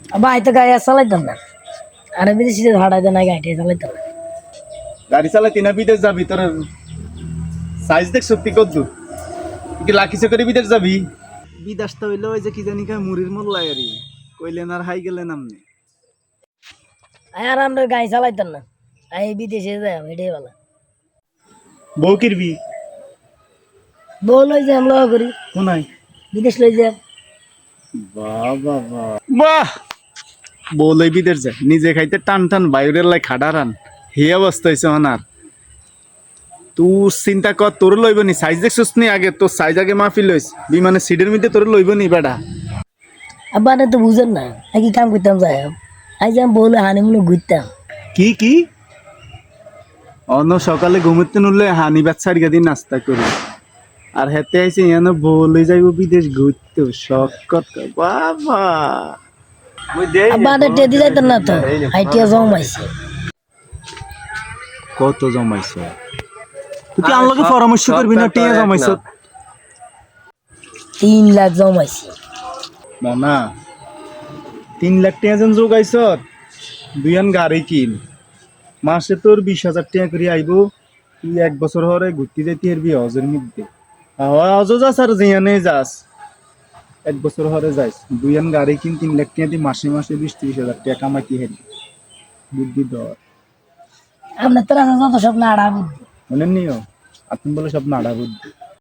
ভাই তো গাড়ি আর চালাইতাম না, আর বিদেশি ভাড়া দেয় না, গাড়িটা চালাইতাম না। গাড়ি চালাইতি না বিদেশ যাবি? তোর সাইজ দেখ সত্যি কদ্দু কি লাখিসে করে বিদেশ যাবি? বিদেশটা হইলে ওই যে কি জানি কয় মুড়ির মোল্লাই আরি কইলেন আর হাই গেলেন আমনে। আর আমরা গাড়ি চালাইতাম না, এই বিদেশে যাই এটাই ভালো। বউ কিরবি? বউ লই যে আমরা করি, কোনাই? বিদেশ লই যে। বাহ বাহ বাহ বাহ! বউ লই বিদেশ যায়, নিজে খাইতে টান টান বাইরের লাই খাডা রান, হে অবস্থা হয়েছে ওনার। তুই চিন্তা কর, তোর লইব নি? সাইজ দেখছিস নি আগে? তোর সাইজ আগে মাফি লইস, বিমানের সিটের মধ্যে তোর লইব নি বেটা? আব্বা তো বুঝেন না, কি কাম করতাম যাই, আজ আমি বলে হানিমুনে ঘুরতাম। কি কি? অন্য সকালে ঘুমোতে নুলে হানি বাচ্চার দিন নাস্তা করি, আর হেতে আইসে এনে বলে যাইব বিদেশ ঘুরতে। শখ কত বাবা! আব্বা টেদি যাইতাম না তো, হাইটিয়া জমাইছে। কত জমাইছ? তুই কি আনলকে পরামর্শ করবি না? টিয়া জমাইছ 3 লাখ জমাইছে। মনা 3 লাখ টাকা যেন যোগাইছ, দুইয়ান গাড়ি কিন, মাসে তোর 20,000 টাকা করে আইব। তুই 1 বছর হরে ঘুরতে যাইতে পারবি হজের মধ্যে। হজ যাস আর জিয়ানে যাস, 1 বছর হরে যাইস, দুইয়ান গাড়ি কিন, 3 লাখ টাকা দিয়ে মাসে মাসে 20-30 হাজার টাকা কামাইতে হারি। বুদ্ধি ধর, আমরা তোর যত স্বপ্ন আড়া বুদ্ধি। মনে নিও আপনি বলে সব নাড়া বুদ্ধি।